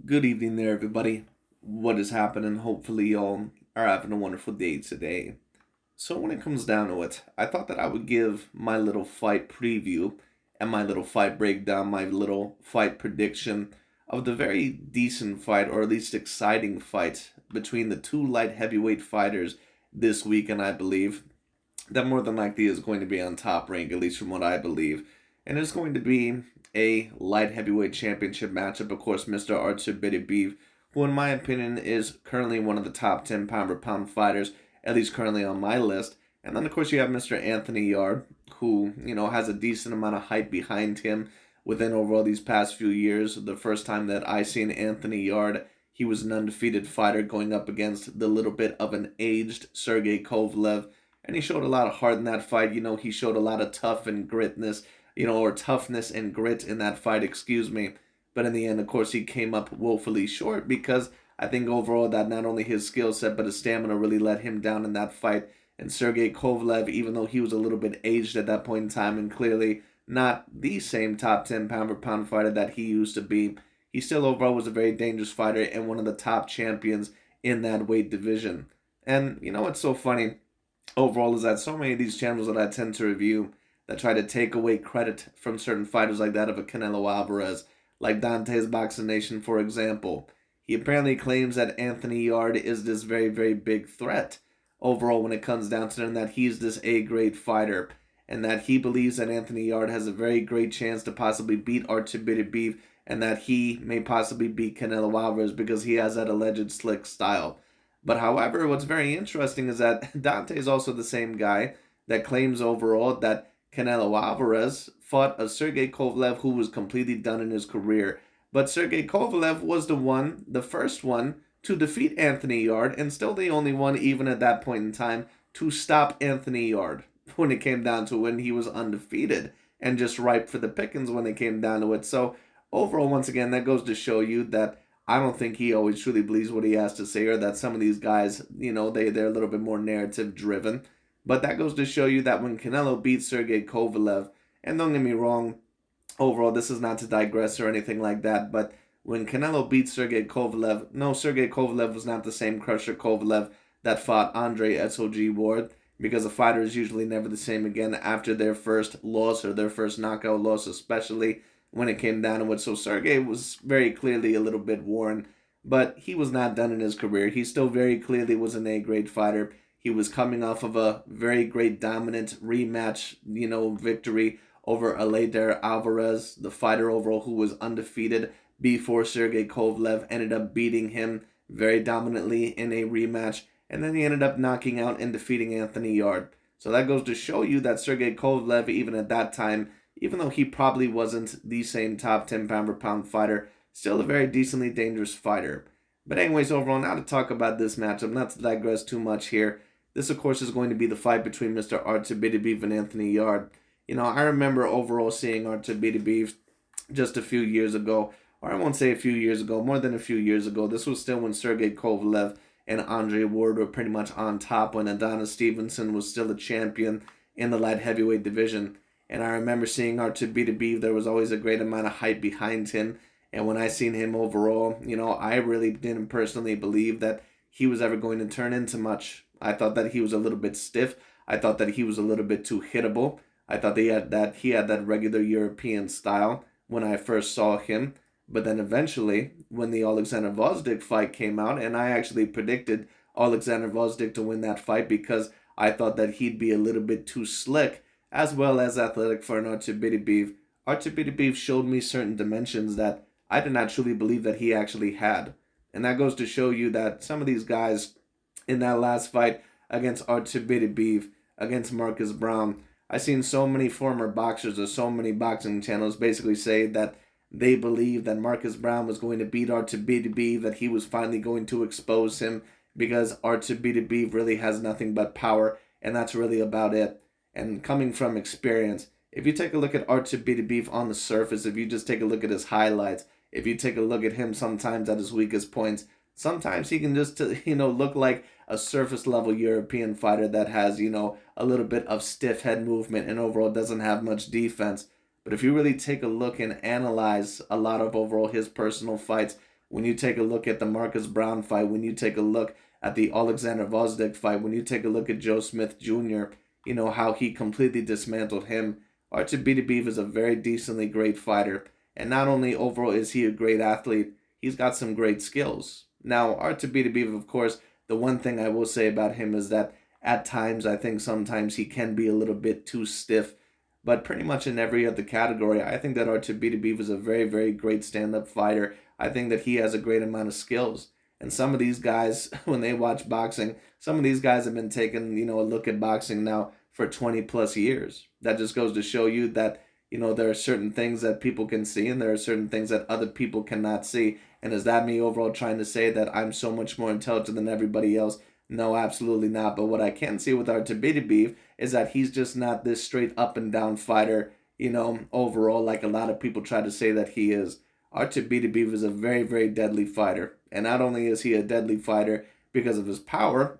Good evening there, everybody. What is happening? Hopefully, y'all are having a wonderful day today. So, when it comes down to it, I thought that I would give my little fight preview and my little fight breakdown, my little fight prediction of the very decent fight, or at least exciting fight, between the two light heavyweight fighters this weekend, I believe. That more than likely is going to be on top rank, at least from what I believe. And it's going to be a light heavyweight championship matchup. Of course, Mr. Artur Beterbiev, who in my opinion is currently one of the top 10 pound for pound fighters, at least currently on my list. And then of course you have Mr. Anthony Yarde, who, has a decent amount of hype behind him within overall these past few years. The first time that I seen Anthony Yarde, he was an undefeated fighter going up against the little bit of an aged Sergey Kovalev, and he showed a lot of heart in that fight. He showed a lot of tough and gritness, or toughness and grit in that fight, excuse me. But in the end, of course, he came up woefully short because I think overall that not only his skill set but his stamina really let him down in that fight. And Sergey Kovalev, even though he was a little bit aged at that point in time and clearly not the same top 10 pound for pound fighter that he used to be, he still overall was a very dangerous fighter and one of the top champions in that weight division. And what's so funny overall is that so many of these channels that I tend to review that try to take away credit from certain fighters like that of a Canelo Alvarez, like Dante's Boxing Nation, for example. He apparently claims that Anthony Yarde is this very, very big threat overall when it comes down to it, and that he's this A-grade fighter, and that he believes that Anthony Yarde has a very great chance to possibly beat Artur Beterbiev, and that he may possibly beat Canelo Alvarez because he has that alleged slick style. But however, what's very interesting is that Dante is also the same guy that claims overall that Canelo Alvarez fought a Sergey Kovalev who was completely done in his career. But Sergey Kovalev was the first one to defeat Anthony Yarde, and still the only one, even at that point in time, to stop Anthony Yarde when it came down to when he was undefeated and just ripe for the pickings when it came down to it. So overall, once again, that goes to show you that I don't think he always truly believes what he has to say, or that some of these guys, they're a little bit more narrative driven. But that goes to show you that when Canelo beat Sergey Kovalev, and don't get me wrong, overall, this is not to digress or anything like that, but when Canelo beat Sergey Kovalev, no, Sergey Kovalev was not the same Crusher Kovalev that fought Andre SOG Ward, because a fighter is usually never the same again after their first loss or their first knockout loss, especially when it came down to it. So Sergey was very clearly a little bit worn, but he was not done in his career. He still very clearly was an A-grade fighter. He was coming off of a very great dominant rematch, victory over Aleidar Alvarez, the fighter overall who was undefeated before Sergey Kovalev ended up beating him very dominantly in a rematch, and then he ended up knocking out and defeating Anthony Yarde. So that goes to show you that Sergey Kovalev, even at that time, even though he probably wasn't the same top 10 pound for pound fighter, still a very decently dangerous fighter. But anyways, overall, now to talk about this matchup, not to digress too much here. This, of course, is going to be the fight between Mr. Artur Beterbiev and Anthony Yarde. I remember overall seeing Artur Beterbiev just a few years ago, or I won't say a few years ago, more than a few years ago. This was still when Sergey Kovalev and Andre Ward were pretty much on top, when Adonis Stevenson was still a champion in the light heavyweight division. And I remember seeing Artur Beterbiev, there was always a great amount of hype behind him. And when I seen him overall, I really didn't personally believe that he was ever going to turn into much. I thought that he was a little bit stiff. I thought that he was a little bit too hittable. I thought he had that regular European style when I first saw him. But then eventually, when the Alexander Vosdik fight came out, and I actually predicted Alexander Vosdik to win that fight because I thought that he'd be a little bit too slick as well as athletic for an Artur Beterbiev. Artur Beterbiev showed me certain dimensions that I did not truly believe that he actually had. And that goes to show you that some of these guys in that last fight against Artur Beterbiev, against Marcus Brown, I've seen so many former boxers or so many boxing channels basically say that they believe that Marcus Brown was going to beat Artur Beterbiev, that he was finally going to expose him because Artur Beterbiev really has nothing but power, and that's really about it. And coming from experience, if you take a look at Artur Beterbiev on the surface, if you just take a look at his highlights, if you take a look at him sometimes at his weakest points, sometimes he can just look like a surface level European fighter that has a little bit of stiff head movement and overall doesn't have much defense. But if you really take a look and analyze a lot of overall his personal fights, when you take a look at the Marcus Brown fight, when you take a look at the Alexander Gvozdyk fight, when you take a look at Joe Smith Jr., how he completely dismantled him. Artur Beterbiev is a very decently great fighter. And not only overall is he a great athlete, he's got some great skills. Now, Artur Beterbiev, of course, the one thing I will say about him is that at times, I think sometimes he can be a little bit too stiff. But pretty much in every other category, I think that Artur Beterbiev is a very, very great stand-up fighter. I think that he has a great amount of skills. And some of these guys, when they watch boxing, some of these guys have been taking, a look at boxing now for 20 plus years. That just goes to show you that, there are certain things that people can see and there are certain things that other people cannot see. And is that me overall trying to say that I'm so much more intelligent than everybody else? No, absolutely not. But what I can see with Artur Beterbiev is that he's just not this straight up and down fighter, overall, like a lot of people try to say that he is. Artur Beterbiev is a very, very deadly fighter. And not only is he a deadly fighter because of his power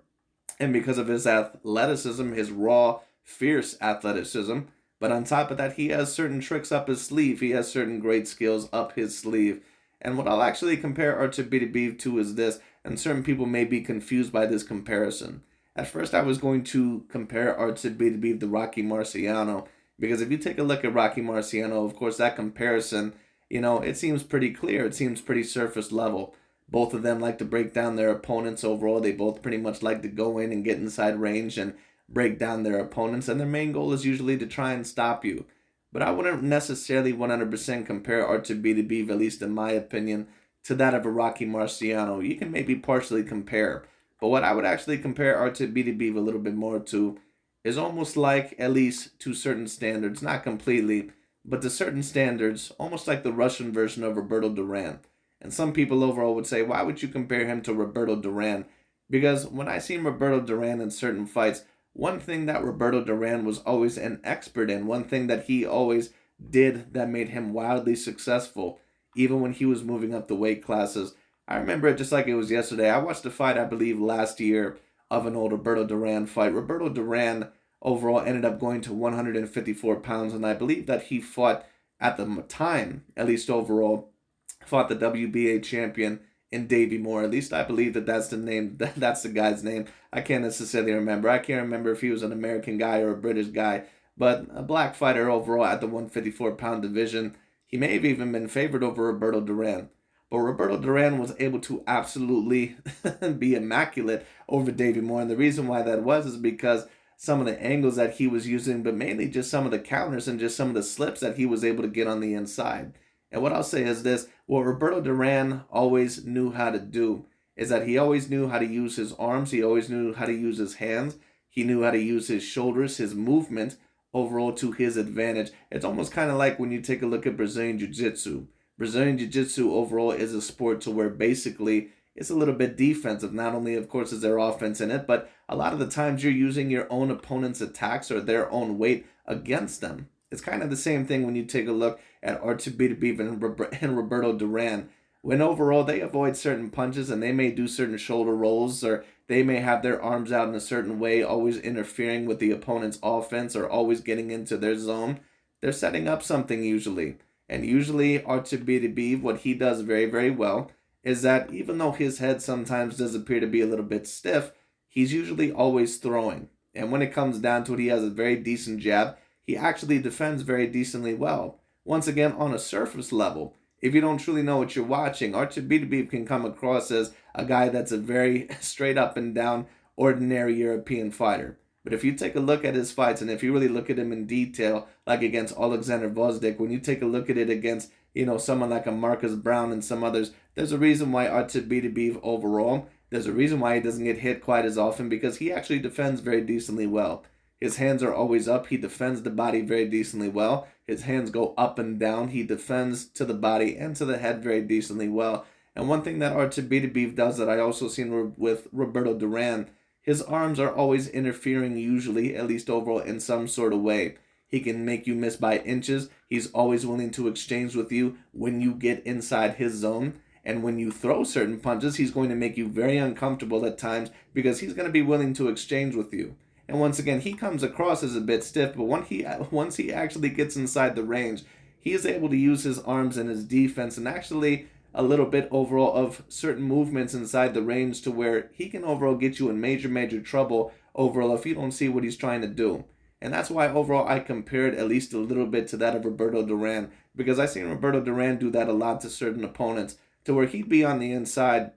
and because of his athleticism, his raw, fierce athleticism, but on top of that, he has certain tricks up his sleeve. He has certain great skills up his sleeve. And what I'll actually compare Artur Beterbiev to is this, and certain people may be confused by this comparison. At first, I was going to compare Artur Beterbiev to Rocky Marciano, because if you take a look at Rocky Marciano, of course, that comparison, it seems pretty clear. It seems pretty surface level. Both of them like to break down their opponents overall. They both pretty much like to go in and get inside range and break down their opponents, and their main goal is usually to try and stop you. But I wouldn't necessarily 100% compare Artur Beterbiev, at least in my opinion, to that of a Rocky Marciano. You can maybe partially compare, but what I would actually compare Artur Beterbiev a little bit more to is almost like, at least to certain standards, not completely, but to certain standards, almost like the Russian version of Roberto Duran. And some people overall would say, why would you compare him to Roberto Duran? Because when I seen Roberto Duran in certain fights, one thing that Roberto Duran was always an expert in, one thing that he always did that made him wildly successful, even when he was moving up the weight classes. I remember it just like it was yesterday. I watched a fight, I believe, last year of an old Roberto Duran fight. Roberto Duran overall ended up going to 154 pounds, and I believe that he fought at the time, at least overall, fought the WBA champion in Davey Moore. At least I believe that that's the name. That's the guy's name. I can't necessarily remember. I can't remember if he was an American guy or a British guy, but a black fighter overall at the 154-pound division. He may have even been favored over Roberto Duran. But Roberto Duran was able to absolutely be immaculate over Davey Moore. And the reason why that was is because some of the angles that he was using, but mainly just some of the counters and just some of the slips that he was able to get on the inside. And what I'll say is this, what Roberto Duran always knew how to do is that he always knew how to use his arms, he always knew how to use his hands, he knew how to use his shoulders, his movement overall to his advantage. It's almost kind of like when you take a look at Brazilian Jiu-Jitsu. Brazilian Jiu-Jitsu overall is a sport to where basically it's a little bit defensive. Not only, of course, is there offense in it, but a lot of the times you're using your own opponent's attacks or their own weight against them. It's kind of the same thing when you take a look at Artur Beterbiev and Roberto Duran. When overall they avoid certain punches and they may do certain shoulder rolls or they may have their arms out in a certain way, always interfering with the opponent's offense or always getting into their zone, they're setting up something usually. And usually Artur Beterbiev, what he does very, very well is that even though his head sometimes does appear to be a little bit stiff, he's usually always throwing. And when it comes down to it, he has a very decent jab. He actually defends very decently well. Once again, on a surface level, if you don't truly know what you're watching, Artur Beterbiev can come across as a guy that's a very straight up and down, ordinary European fighter. But if you take a look at his fights, and if you really look at him in detail, like against Alexander Gvozdyk, when you take a look at it against, someone like a Marcus Brown and some others, there's a reason why Artur Beterbiev overall, there's a reason why he doesn't get hit quite as often, because he actually defends very decently well. His hands are always up. He defends the body very decently well. His hands go up and down. He defends to the body and to the head very decently well. And one thing that Artur Beterbiev does that I also seen with Roberto Duran, his arms are always interfering usually, at least overall, in some sort of way. He can make you miss by inches. He's always willing to exchange with you when you get inside his zone. And when you throw certain punches, he's going to make you very uncomfortable at times because he's going to be willing to exchange with you. And once again, he comes across as a bit stiff, but once he actually gets inside the range, he is able to use his arms and his defense and actually a little bit overall of certain movements inside the range to where he can overall get you in major trouble overall if you don't see what he's trying to do. And that's why overall I compared at least a little bit to that of Roberto Duran, because I've seen Roberto Duran do that a lot to certain opponents, to where he'd be on the inside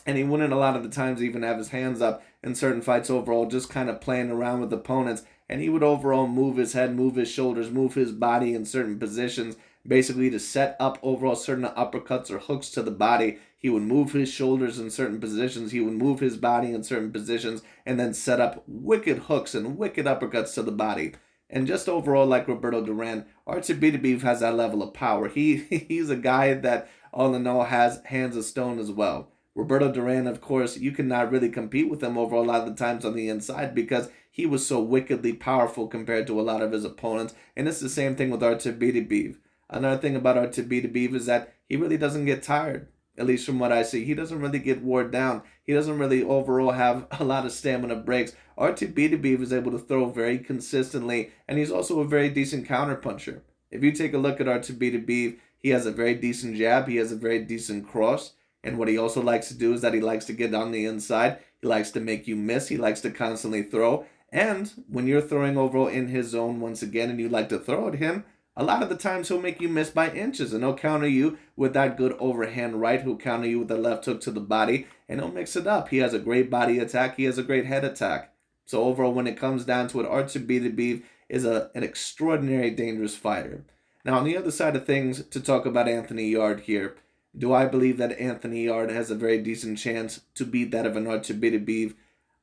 and he wouldn't a lot of the times even have his hands up in certain fights overall, just kind of playing around with opponents. And he would overall move his head, move his shoulders, move his body in certain positions, basically to set up overall certain uppercuts or hooks to the body. He would move his shoulders in certain positions, he would move his body in certain positions, and then set up wicked hooks and wicked uppercuts to the body. And just overall, like Roberto Duran, Artur Beterbiev has that level of power. He's a guy that all in all has hands of stone as well. Roberto Duran, of course, you cannot really compete with him over a lot of the times on the inside because he was so wickedly powerful compared to a lot of his opponents. And it's the same thing with Artur Beterbiev. Another thing about Artur Beterbiev is that he really doesn't get tired, at least from what I see. He doesn't really get worn down. He doesn't really overall have a lot of stamina breaks. Artur Beterbiev is able to throw very consistently, and he's also a very decent counterpuncher. If you take a look at Artur Beterbiev, he has a very decent jab. He has a very decent cross. And what he also likes to do is that he likes to get on the inside. He likes to make you miss. He likes to constantly throw. And when you're throwing overall in his zone once again and you like to throw at him, a lot of the times he'll make you miss by inches. And he'll counter you with that good overhand right. He'll counter you with the left hook to the body. And he'll mix it up. He has a great body attack. He has a great head attack. So overall, when it comes down to it, Artur Beterbiev is an extraordinary dangerous fighter. Now, on the other side of things, to talk about Anthony Yarde here, do I believe that Anthony Yarde has a very decent chance to beat that of an Artur Beterbiev?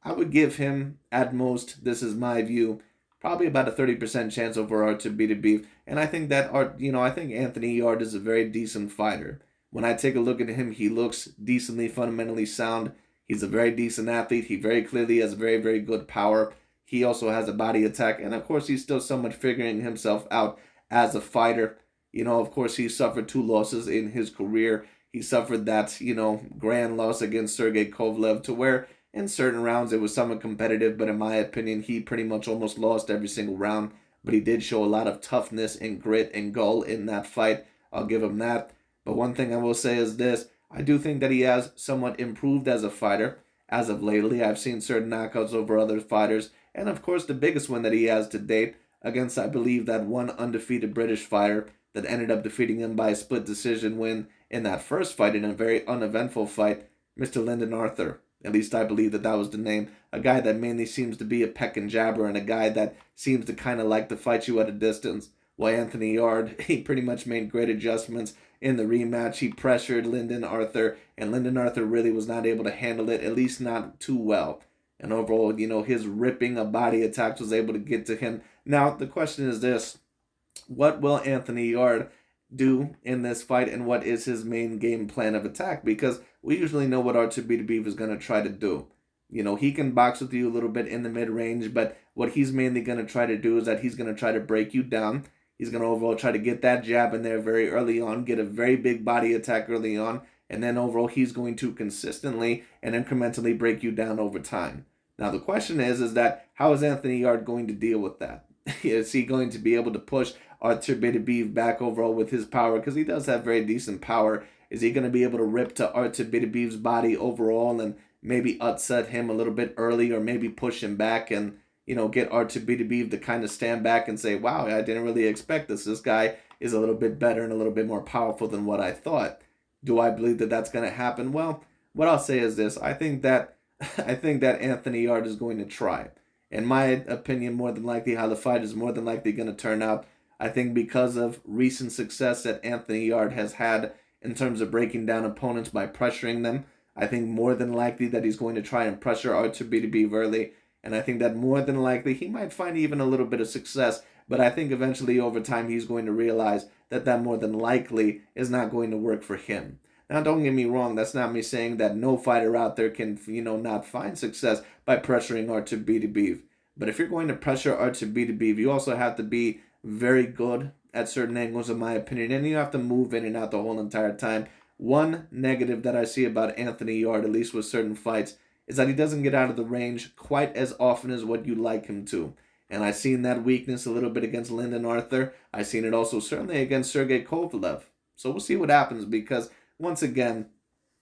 I would give him, at most, this is my view, probably about a 30% chance over Artur Beterbiev. And I think that I think Anthony Yarde is a very decent fighter. When I take a look at him, he looks decently fundamentally sound. He's a very decent athlete. He very clearly has very good power. He also has a body attack, and of course, he's still somewhat figuring himself out as a fighter. Of course, he suffered 2 losses in his career. He suffered that, grand loss against Sergey Kovalev, to where in certain rounds it was somewhat competitive, but in my opinion, he pretty much almost lost every single round. But he did show a lot of toughness and grit and gall in that fight. I'll give him that. But one thing I will say is this. I do think that he has somewhat improved as a fighter. As of lately, I've seen certain knockouts over other fighters. And of course, the biggest one that he has to date against, I believe, that one undefeated British fighter that ended up defeating him by a split decision win in that first fight, in a very uneventful fight, Mr. Lyndon Arthur. At least I believe that was the name. A guy that mainly seems to be a peck and jabber, and a guy that seems to kind of like to fight you at a distance. While Anthony Yarde, he pretty much made great adjustments in the rematch. He pressured Lyndon Arthur, and Lyndon Arthur really was not able to handle it, at least not too well. And overall, his ripping of body attacks was able to get to him. Now, the question is this. What will Anthony Yarde do in this fight, and what is his main game plan of attack? Because we usually know what Artur Beterbiev is going to try to do. He can box with you a little bit in the mid-range, but what he's mainly going to try to do is that he's going to try to break you down. He's going to overall try to get that jab in there very early on, get a very big body attack early on, and then overall he's going to consistently and incrementally break you down over time. Now the question is that how is Anthony Yarde going to deal with that? Is he going to be able to push Artur Beterbiev back overall with his power? Because he does have very decent power. Is he going to be able to rip to Artur Beterbiev's body overall and maybe upset him a little bit early, or maybe push him back and, get Artur Beterbiev to kind of stand back and say, wow, I didn't really expect this. This guy is a little bit better and a little bit more powerful than what I thought. Do I believe that that's going to happen? Well, what I'll say is this. I think that Anthony Yarde is going to try. In my opinion, more than likely, how the fight is more than likely going to turn out, I think because of recent success that Anthony Yarde has had in terms of breaking down opponents by pressuring them, I think more than likely that he's going to try and pressure Artur Beterbiev early, and I think that more than likely he might find even a little bit of success, but I think eventually over time he's going to realize that more than likely is not going to work for him. Now, don't get me wrong, that's not me saying that no fighter out there can, not find success by pressuring Artur Beterbiev. But if you're going to pressure Artur Beterbiev, you also have to be very good at certain angles, in my opinion, and you have to move in and out the whole entire time. One negative that I see about Anthony Yarde, at least with certain fights, is that he doesn't get out of the range quite as often as what you'd like him to. And I've seen that weakness a little bit against Lyndon Arthur. I've seen it also certainly against Sergey Kovalev. So we'll see what happens, because once again,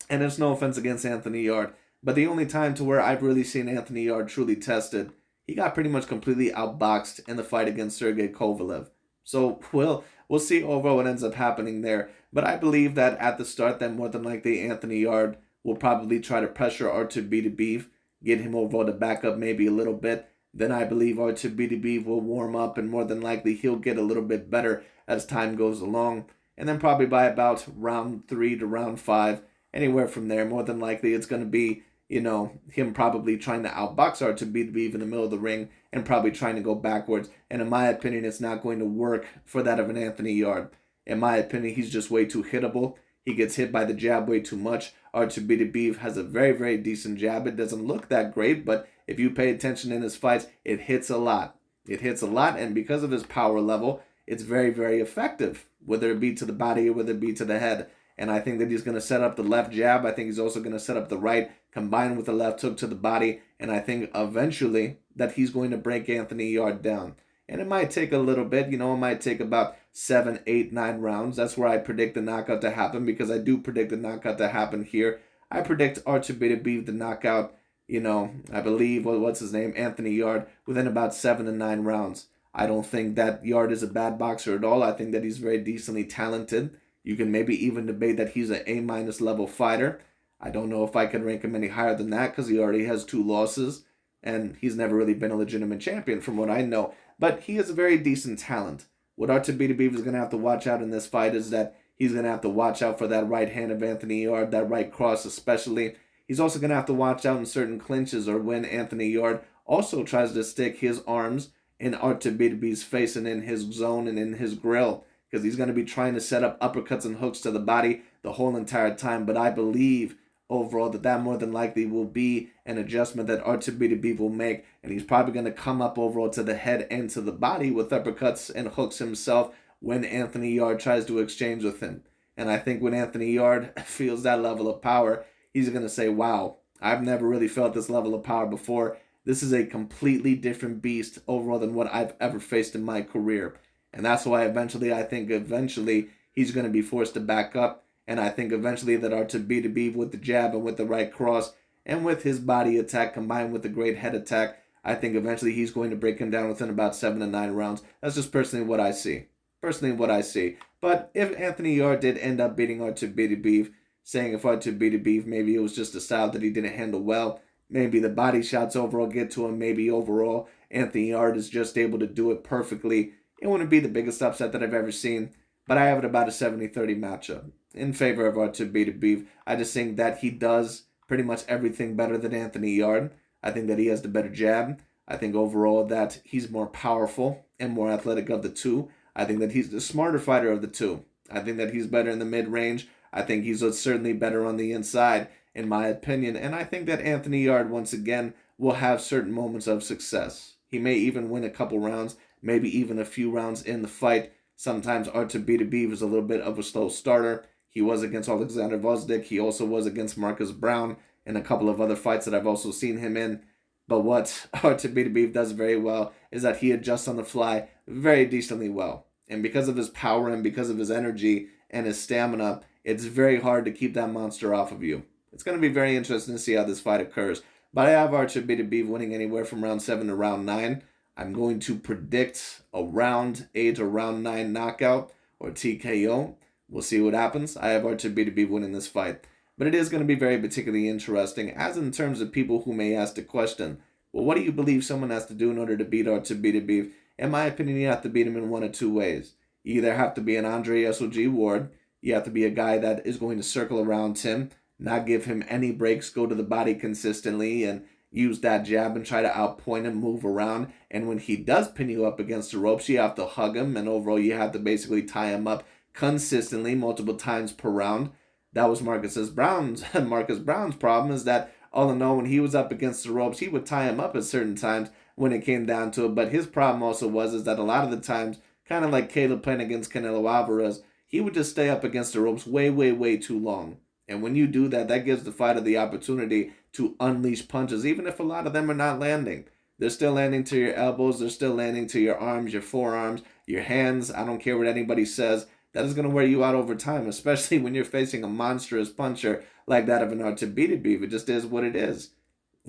and it's no offense against Anthony Yarde, but the only time to where I've really seen Anthony Yarde truly tested, he got pretty much completely outboxed in the fight against Sergey Kovalev. So we'll see overall what ends up happening there. But I believe that at the start, that more than likely Anthony Yarde will probably try to pressure Artur Beterbiev, get him overall to back up maybe a little bit. Then I believe Artur Beterbiev will warm up, and more than likely he'll get a little bit better as time goes along. And then probably by about round 3 to round 5, anywhere from there, more than likely it's going to be, him probably trying to outbox Artur Beterbiev in the middle of the ring and probably trying to go backwards. And in my opinion, it's not going to work for that of an Anthony Yarde. In my opinion, he's just way too hittable. He gets hit by the jab way too much. Artur Beterbiev has a very, very decent jab. It doesn't look that great, but if you pay attention in his fights, it hits a lot. It hits a lot, and because of his power level, it's very, very effective, whether it be to the body or whether it be to the head. And I think that he's going to set up the left jab. I think he's also going to set up the right, combined with the left hook to the body. And I think eventually that he's going to break Anthony Yarde down. And it might take a little bit. It might take about 7, 8, 9 rounds. That's where I predict the knockout to happen, because I do predict the knockout to happen here. I predict Artur Beterbiev to knock out, I believe, what's his name, Anthony Yarde, within about 7 to 9 rounds. I don't think that Yarde is a bad boxer at all. I think that he's very decently talented. You can maybe even debate that he's an A- level fighter. I don't know if I can rank him any higher than that, because he already has 2 losses, and he's never really been a legitimate champion from what I know. But he is a very decent talent. What Artur Beterbiev is going to have to watch out in this fight is that he's going to have to watch out for that right hand of Anthony Yarde, that right cross especially. He's also going to have to watch out in certain clinches, or when Anthony Yarde also tries to stick his arms in Artur Beterbiev's face and in his zone and in his grill, because he's going to be trying to set up uppercuts and hooks to the body the whole entire time. But I believe overall that more than likely will be an adjustment that Artur Beterbiev will make, and he's probably going to come up overall to the head and to the body with uppercuts and hooks himself when Anthony Yarde tries to exchange with him. And I think when Anthony Yarde feels that level of power, he's going to say, wow, I've never really felt this level of power before. This is a completely different beast overall than what I've ever faced in my career. And that's why I think eventually he's going to be forced to back up. And I think eventually that Artur Beterbiev, with the jab and with the right cross and with his body attack combined with the great head attack, I think eventually he's going to break him down within about 7 to 9 rounds. That's just personally what I see. But if Anthony Yarde did end up beating Artur Beterbiev, saying if Artur Beterbiev, maybe it was just a style that he didn't handle well, maybe the body shots overall get to him, maybe overall Anthony Yarde is just able to do it perfectly, it wouldn't be the biggest upset that I've ever seen. But I have it about a 70-30 matchup in favor of Artur Beterbiev. I just think that he does pretty much everything better than Anthony Yarde. I think that he has the better jab. I think overall that he's more powerful and more athletic of the two. I think that he's the smarter fighter of the two. I think that he's better in the mid-range. I think he's certainly better on the inside, in my opinion. And I think that Anthony Yarde, once again, will have certain moments of success. He may even win a couple rounds, maybe even a few rounds in the fight. Sometimes Artur Beterbiev is a little bit of a slow starter. He was against Alexander Vosdik. He also was against Marcus Brown in a couple of other fights that I've also seen him in. But what Artur Beterbiev does very well is that he adjusts on the fly very decently well. And because of his power and because of his energy and his stamina, it's very hard to keep that monster off of you. It's going to be very interesting to see how this fight occurs. But I have Artur Beterbiev winning anywhere from round 7 to round 9. I'm going to predict a round 8 or round 9 knockout or TKO. We'll see what happens. I have Artur Beterbiev winning this fight. But it is going to be very particularly interesting, as in terms of people who may ask the question, well, what do you believe someone has to do in order to beat Artur Beterbiev? In my opinion, you have to beat him in one of two ways. You either have to be an Andre SOG Ward. You have to be a guy that is going to circle around him, not give him any breaks, go to the body consistently, and use that jab and try to outpoint him, move around. And when he does pin you up against the ropes, you have to hug him, and overall you have to basically tie him up consistently multiple times per round. That was Marcus Brown's problem, is that all in all, when he was up against the ropes, he would tie him up at certain times when it came down to it. But his problem also was that a lot of the times, kind of like Caleb playing against Canelo Alvarez, he would just stay up against the ropes way, way, way too long. And when you do that, that gives the fighter the opportunity to unleash punches, even if a lot of them are not landing. They're still landing to your elbows. They're still landing to your arms, your forearms, your hands. I don't care what anybody says. that is going to wear you out over time, especially when you're facing a monstrous puncher like that of an Artur Beterbiev. It just is what it is.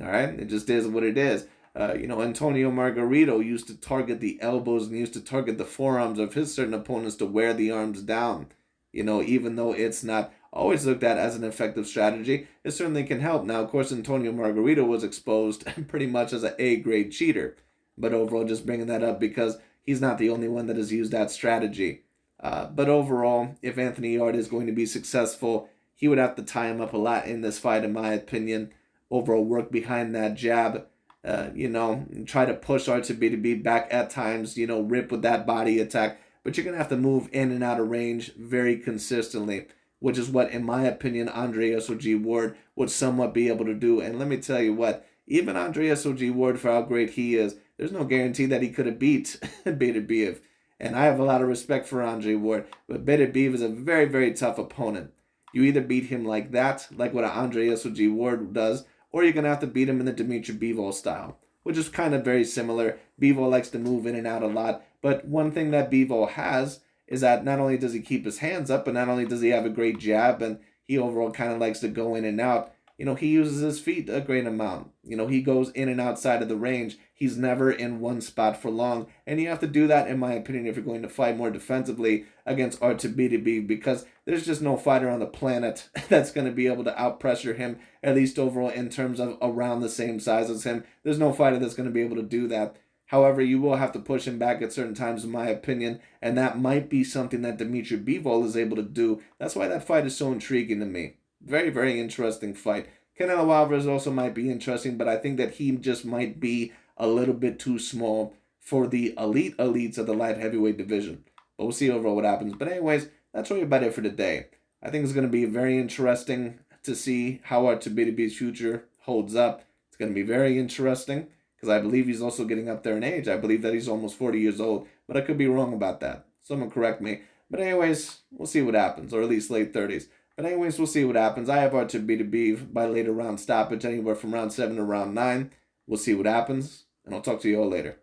All right? It just is what it is. Antonio Margarito used to target the elbows and used to target the forearms of his certain opponents to wear the arms down. Even though it's not always looked at as an effective strategy, it certainly can help. Now, of course, Antonio Margarito was exposed pretty much as an A-grade cheater. But overall, just bringing that up because he's not the only one that has used that strategy. But overall, if Anthony Yarde is going to be successful, he would have to tie him up a lot in this fight, in my opinion. Overall, work behind that jab. Try to push Artur Beterbiev back at times, rip with that body attack. But you're going to have to move in and out of range very consistently, which is what, in my opinion, Andre SOG Ward would somewhat be able to do. And let me tell you what, even Andre SOG Ward, for how great he is, there's no guarantee that he could have beat Beterbiev. And I have a lot of respect for Andre Ward, but Beterbiev is a very, very tough opponent. You either beat him like that, like what Andre SOG Ward does, or you're going to have to beat him in the Dimitri Bivol style, which is kind of very similar. Bivol likes to move in and out a lot, but one thing that Bivol has is that not only does he keep his hands up, but not only does he have a great jab, and he overall kind of likes to go in and out. He uses his feet a great amount. He goes in and outside of the range. He's never in one spot for long. And you have to do that, in my opinion, if you're going to fight more defensively against Artur Beterbiev, because there's just no fighter on the planet that's going to be able to out-pressure him, at least overall in terms of around the same size as him. There's no fighter that's going to be able to do that. However, you will have to push him back at certain times, in my opinion, and that might be something that Dimitri Bivol is able to do. That's why that fight is so intriguing to me. Very, very interesting fight. Canelo Alvarez also might be interesting, but I think that he just might be a little bit too small for the elites of the light heavyweight division. But we'll see overall what happens. But anyways, that's really about it for today. I think it's going to be very interesting to see how Artur Beterbiev's future holds up. It's going to be very interesting because I believe he's also getting up there in age. I believe that he's almost 40 years old, but I could be wrong about that. Someone correct me. But anyways, we'll see what happens, or at least late 30s. But anyways, we'll see what happens. I have Artur Beterbiev by later round stoppage, anywhere from round 7 to round 9. We'll see what happens, and I'll talk to you all later.